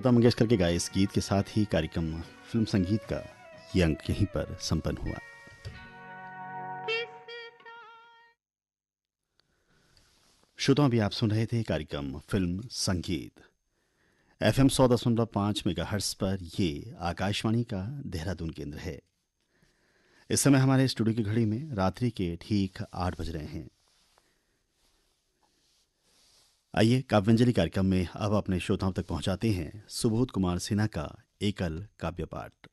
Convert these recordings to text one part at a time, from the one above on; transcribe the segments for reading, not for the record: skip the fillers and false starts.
लता मंगेशकर के गाए इस गीत के साथ ही कार्यक्रम फिल्म संगीत का ये अंक यहीं पर संपन्न हुआ। श्रोताओं, अभी आप सुन रहे थे कार्यक्रम फिल्म संगीत FM 100.5 मेगाहर्ट्ज पर। ये आकाशवाणी का देहरादून केंद्र है। इस समय हमारे स्टूडियो की घड़ी में रात्रि के ठीक 8 बज रहे हैं। आइए काव्यांजलि कार्यक्रम में अब अपने श्रोताओं तक पहुंचाते हैं सुबोध कुमार सिन्हा का एकल काव्य पाठ।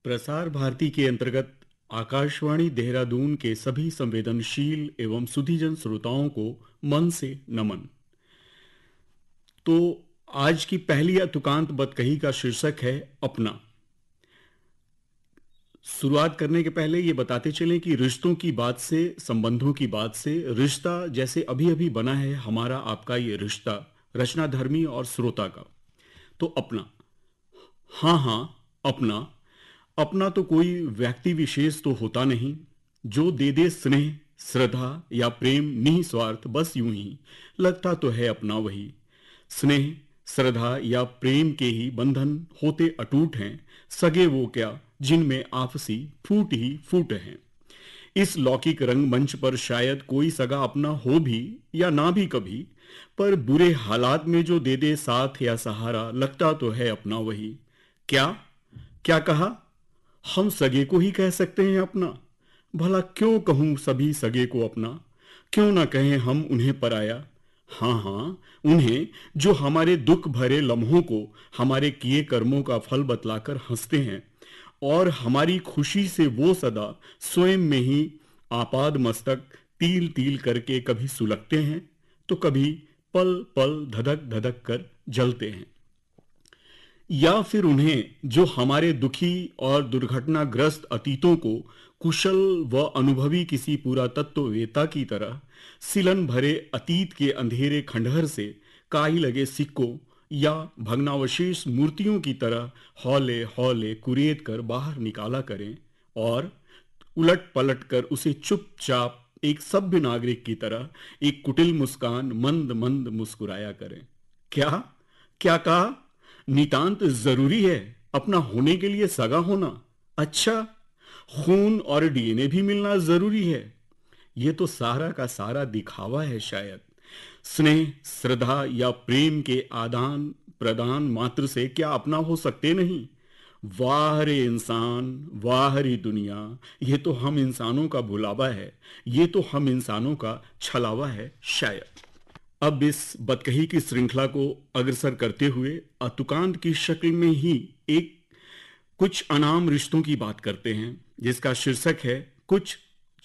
प्रसार भारती के अंतर्गत आकाशवाणी देहरादून के सभी संवेदनशील एवं सुधीजन श्रोताओं को मन से नमन। तो आज की पहली अतुकांत बतकही का शीर्षक है अपना। शुरुआत करने के पहले ये बताते चलें कि रिश्तों की बात से, संबंधों की बात से, रिश्ता जैसे अभी अभी बना है हमारा आपका ये रिश्ता रचनाधर्मी और श्रोता का, तो अपना, हाँ अपना। अपना तो कोई व्यक्ति विशेष तो होता नहीं जो दे स्नेह, श्रद्धा या प्रेम निस्वार्थ, बस यूं ही लगता तो है अपना वही। स्नेह, श्रद्धा या प्रेम के ही बंधन होते अटूट हैं, सगे वो क्या जिनमें आपसी फूट ही फूट हैं। इस लौकिक रंगमंच पर शायद कोई सगा अपना हो भी या ना भी कभी, पर बुरे हालात में जो दे साथ या सहारा, लगता तो है अपना वही। क्या क्या कहा? हम सगे को ही कह सकते हैं अपना। भला क्यों कहूं सभी सगे को अपना, क्यों ना कहें हम उन्हें पराया। हाँ, उन्हें जो हमारे दुख भरे लम्हों को हमारे किए कर्मों का फल बतलाकर हंसते हैं और हमारी खुशी से वो सदा स्वयं में ही आपाद मस्तक तिल तिल करके कभी सुलगते हैं तो कभी पल पल धधक धधक कर जलते हैं। या फिर उन्हें जो हमारे दुखी और दुर्घटनाग्रस्त अतीतों को कुशल व अनुभवी किसी पुरातत्ववेत्ता की तरह सिलन भरे अतीत के अंधेरे खंडहर से काई लगे सिक्कों या भग्नावशेष मूर्तियों की तरह हौले हौले कुरेद कर बाहर निकाला करें और उलट पलट कर उसे चुपचाप एक सभ्य नागरिक की तरह एक कुटिल मुस्कान मंद मंद मुस्कुराया करें। क्या क्या कहा? नितांत जरूरी है अपना होने के लिए सगा होना? अच्छा, खून और डीएनए भी मिलना जरूरी है? ये तो सारा का सारा दिखावा है शायद। स्नेह, श्रद्धा या प्रेम के आदान प्रदान मात्र से क्या अपना हो सकते नहीं? वाह रे इंसान, वाह रे दुनिया, ये तो हम इंसानों का भुलावा है, ये तो हम इंसानों का छलावा है शायद। अब इस बतकही की श्रृंखला को अग्रसर करते हुए अतुकांत की शक्ल में ही एक कुछ अनाम रिश्तों की बात करते हैं, जिसका शीर्षक है कुछ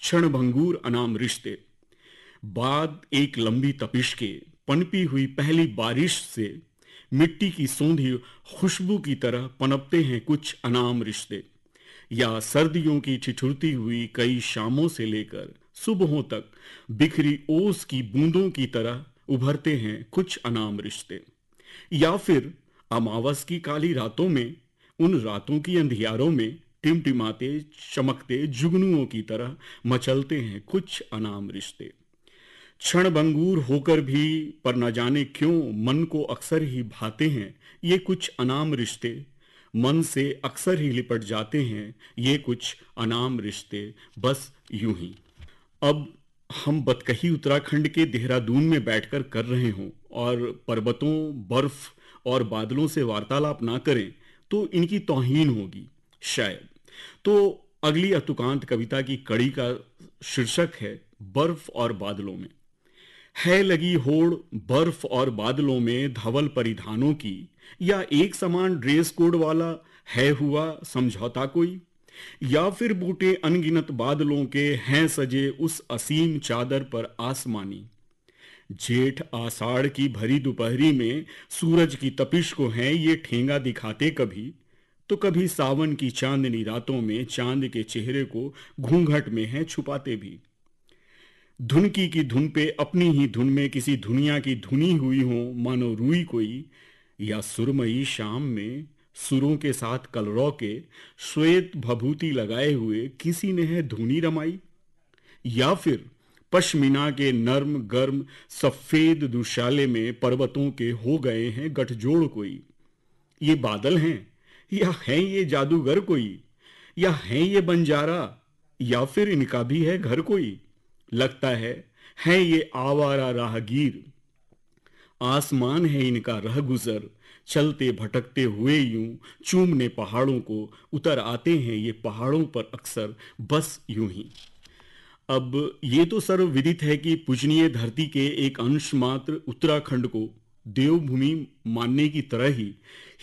क्षणभंगुर अनाम रिश्ते। बाद एक लंबी तपिश के पनपी हुई पहली बारिश से मिट्टी की सौंधी खुशबू की तरह पनपते हैं कुछ अनाम रिश्ते, या सर्दियों की ठिठुरती हुई कई शामों से लेकर सुबहों तक बिखरी ओस की बूंदों की तरह उभरते हैं कुछ अनाम रिश्ते। या फिर अमावस की काली रातों में, उन रातों की अंधियारों में टिमटिमाते चमकते जुगनुओं की तरह मचलते हैं कुछ अनाम रिश्ते। क्षणभंगुर होकर भी पर न जाने क्यों मन को अक्सर ही भाते हैं ये कुछ अनाम रिश्ते, मन से अक्सर ही लिपट जाते हैं ये कुछ अनाम रिश्ते, बस यूं ही। अब हम बतकही उत्तराखंड के देहरादून में बैठकर कर रहे हों और पर्वतों, बर्फ और बादलों से वार्तालाप ना करें तो इनकी तौहीन होगी शायद। तो अगली अतुकांत कविता की कड़ी का शीर्षक है बर्फ और बादलों में। है लगी होड़ बर्फ और बादलों में धवल परिधानों की, या एक समान ड्रेस कोड वाला है हुआ समझौता कोई, या फिर बूटे अनगिनत बादलों के हैं सजे उस असीम चादर पर आसमानी। जेठ आषाढ़ की भरी दोपहरी में सूरज की तपिश को हैं ये ठेंगा दिखाते कभी, तो कभी सावन की चांदनी रातों में चांद के चेहरे को घूंघट में हैं छुपाते भी। धुनकी की धुन पे अपनी ही धुन में किसी दुनिया की धुनी हुई हो मानो रूई कोई, या सुरमई शाम में सुरों के साथ कलरौ के श्वेत भभूति लगाए हुए किसी ने है धुनी रमाई। या फिर पश्मीना के नर्म गर्म सफेद दुशाले में पर्वतों के हो गए हैं गठजोड़ कोई। ये बादल हैं या हैं ये जादूगर कोई, या हैं ये बंजारा, या फिर इनका भी है घर कोई। लगता है ये आवारा राहगीर, आसमान है इनका रह गुजर, चलते भटकते हुए यूं चूमने पहाड़ों को उतर आते हैं ये पहाड़ों पर अक्सर बस यूं ही। अब ये तो सर्वविदित है कि पूजनीय धरती के एक अंश मात्र उत्तराखंड को देवभूमि मानने की तरह ही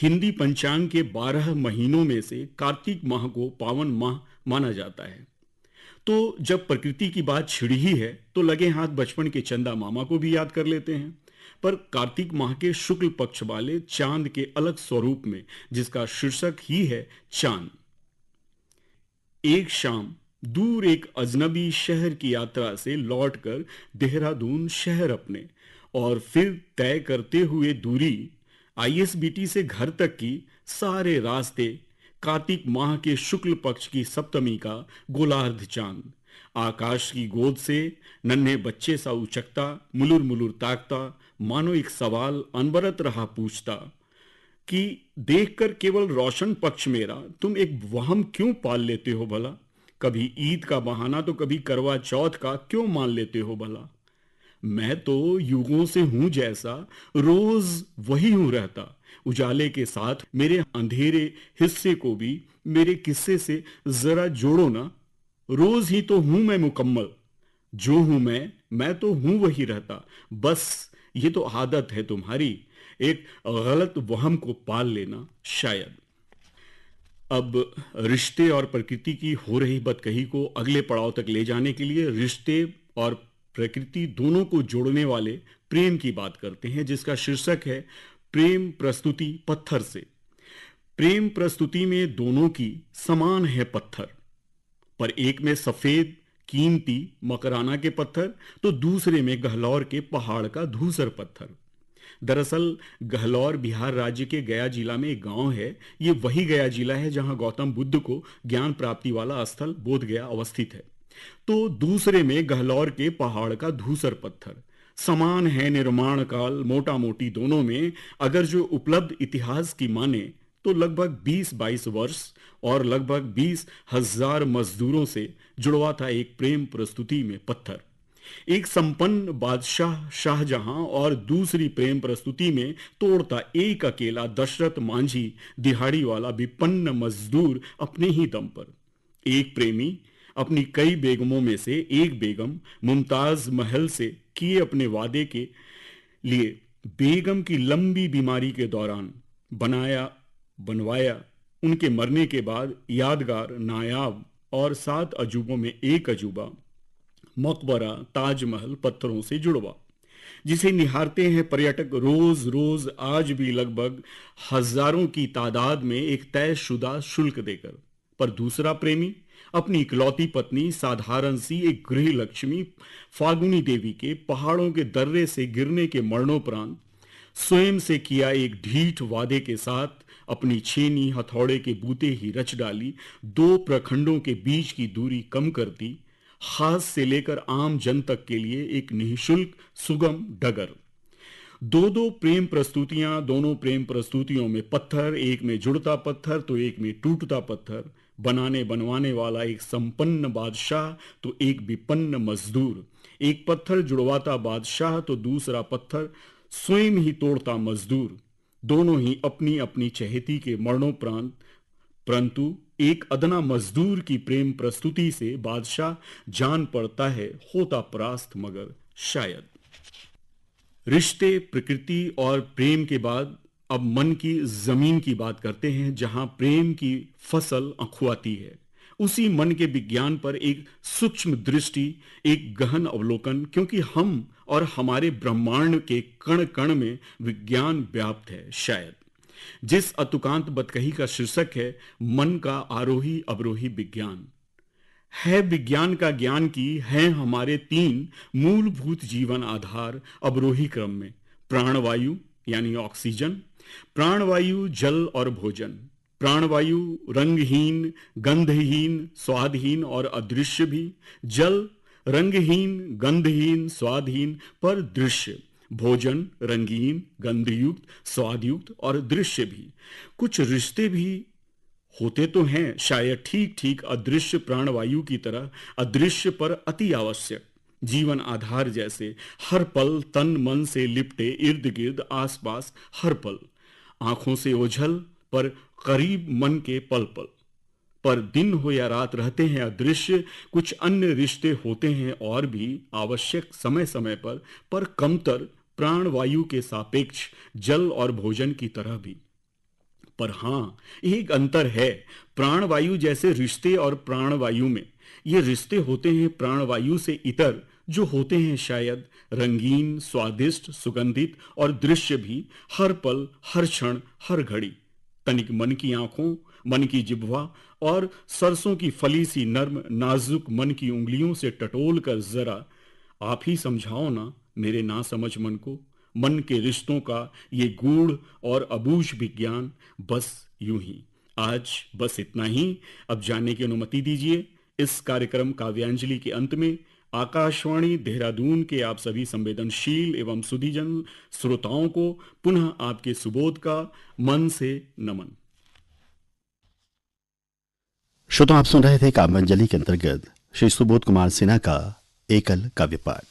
हिंदी पंचांग के 12 महीनों में से कार्तिक माह को पावन माह माना जाता है। तो जब प्रकृति की बात छिड़ी ही है तो लगे हाथ बचपन के चंदा मामा को भी याद कर लेते हैं। पर कार्तिक माह के शुक्ल पक्ष वाले चांद के अलग स्वरूप में, जिसका शीर्षक ही है चांद, एक शाम दूर एक अजनबी शहर की यात्रा से लौटकर देहरादून शहर अपने और फिर तय करते हुए दूरी आईएसबीटी से घर तक की सारे रास्ते कार्तिक माह के शुक्ल पक्ष की सप्तमी का गोलार्ध चांद आकाश की गोद से नन्हे बच्चे सा उचकता, मुलुर मुलुर ताकता, मानो एक सवाल अनवरत रहा पूछता कि देखकर केवल रोशन पक्ष मेरा तुम एक वहम क्यों पाल लेते हो भला। कभी ईद का बहाना तो कभी करवा चौथ का क्यों मान लेते हो भला। मैं तो युगों से हूं जैसा, रोज वही हूं रहता। उजाले के साथ मेरे अंधेरे हिस्से को भी मेरे किस्से से जरा जोड़ो ना। रोज ही तो हूं मैं मुकम्मल, जो हूं मैं तो हूं वही रहता। बस ये तो आदत है तुम्हारी, एक गलत वहम को पाल लेना शायद। अब रिश्ते और प्रकृति की हो रही बदकही को अगले पड़ाव तक ले जाने के लिए रिश्ते और प्रकृति दोनों को जोड़ने वाले प्रेम की बात करते हैं, जिसका शीर्षक है प्रेम प्रस्तुति पत्थर से। प्रेम प्रस्तुति में दोनों की समान है पत्थर, पर एक में सफेद कीमती मकराना के पत्थर तो दूसरे में गहलौर के पहाड़ का धूसर पत्थर। दरअसल गहलौर बिहार राज्य के गया जिला में एक गांव है। ये वही गया जिला है जहां गौतम बुद्ध को ज्ञान प्राप्ति वाला स्थल बोध गया अवस्थित है। तो दूसरे में गहलौर के पहाड़ का धूसर पत्थर। समान है निर्माण काल मोटा मोटी दोनों में, अगर जो उपलब्ध इतिहास की माने तो लगभग 20-22 वर्ष और लगभग 20,000 मजदूरों से जुड़वा था एक प्रेम प्रस्तुति में पत्थर। एक संपन्न बादशाह शाहजहां और दूसरी प्रेम प्रस्तुति में तोड़ता एक अकेला दशरथ मांझी दिहाड़ी वाला विपन्न मजदूर अपने ही दम पर। एक प्रेमी अपनी कई बेगमों में से एक बेगम मुमताज महल से किए अपने वादे के लिए बेगम की लंबी बीमारी के दौरान बनवाया उनके मरने के बाद यादगार, नायाब और 7 अजूबों में एक अजूबा मकबरा ताजमहल पत्थरों से जुड़वा, जिसे निहारते हैं पर्यटक रोज रोज आज भी लगभग हजारों की तादाद में एक तयशुदा शुल्क देकर। पर दूसरा प्रेमी अपनी इकलौती पत्नी साधारण सी एक गृह लक्ष्मी फागुनी देवी के पहाड़ों के दर्रे से गिरने के मरणोपरांत स्वयं से किया एक ढीठ वादे के साथ अपनी छेनी हथौड़े के बूते ही रच डाली 2 प्रखंडों के बीच की दूरी कम करती, खास से लेकर आम जन तक के लिए एक निःशुल्क सुगम डगर। दो प्रेम प्रस्तुतियां, दोनों प्रेम प्रस्तुतियों में पत्थर, एक में जुड़ता पत्थर तो एक में टूटता पत्थर, बनाने बनवाने वाला एक संपन्न बादशाह तो एक विपन्न मजदूर, एक पत्थर जुड़वाता बादशाह तो दूसरा पत्थर स्वयं ही तोड़ता मजदूर। दोनों ही अपनी अपनी चहेती के मरणोपरांत, परंतु एक अदना मजदूर की प्रेम प्रस्तुति से बादशाह जान पड़ता है होता परास्त मगर शायद। रिश्ते, प्रकृति और प्रेम के बाद अब मन की जमीन की बात करते हैं, जहां प्रेम की फसल अखुआती है। उसी मन के विज्ञान पर एक सूक्ष्म दृष्टि, एक गहन अवलोकन, क्योंकि हम और हमारे ब्रह्मांड के कण कण में विज्ञान व्याप्त है शायद। जिस अतुकांत बतकही का शीर्षक है मन का आरोही अवरोही विज्ञान है। विज्ञान का ज्ञान की है हमारे 3 मूलभूत जीवन आधार अवरोही क्रम में: प्राणवायु यानी ऑक्सीजन, प्राणवायु जल और भोजन, प्राणवायु रंगहीन, गंधहीन, स्वादहीन और अदृश्य भी, जल रंगहीन, गंधहीन, स्वादहीन पर दृश्य। भोजन रंगीन, गंधयुक्त, स्वादयुक्त और दृश्य भी। कुछ रिश्ते भी होते तो हैं शायद ठीक ठीक अदृश्य प्राणवायु की तरह, अदृश्य पर अति आवश्यक, जीवन आधार जैसे, हर पल तन मन से लिपटे, इर्द गिर्द आसपास हर पल, आंखों से ओझल पर करीब मन के पल पल। पर दिन हो या रात रहते हैं अदृश्य। कुछ अन्य रिश्ते होते हैं और भी आवश्यक समय समय पर कमतर, प्राणवायु के सापेक्ष, जल और भोजन की तरह भी। पर हां, एक अंतर है प्राणवायु जैसे रिश्ते और प्राणवायु में। ये रिश्ते होते हैं प्राणवायु से इतर, जो होते हैं शायद रंगीन, स्वादिष्ट, सुगंधित और दृश्य भी, हर पल, हर क्षण, हर घड़ी। तनिक मन की आंखों, मन की जिह्वा और सरसों की फली सी नर्म नाजुक मन की उंगलियों से टटोल कर जरा आप ही समझाओ ना मेरे ना समझ मन को, मन के रिश्तों का ये गूढ़ और अबूझ विज्ञान। बस यूं ही आज बस इतना ही। अब जाने की अनुमति दीजिए। इस कार्यक्रम काव्यांजलि के अंत में आकाशवाणी देहरादून के आप सभी संवेदनशील एवं सुधीजन श्रोताओं को पुनः आपके सुबोध का मन से नमन। श्रोता, आप सुन रहे थे काव्यांजलि के अंतर्गत श्री सुबोध कुमार सिन्हा का एकल काव्य पाठ।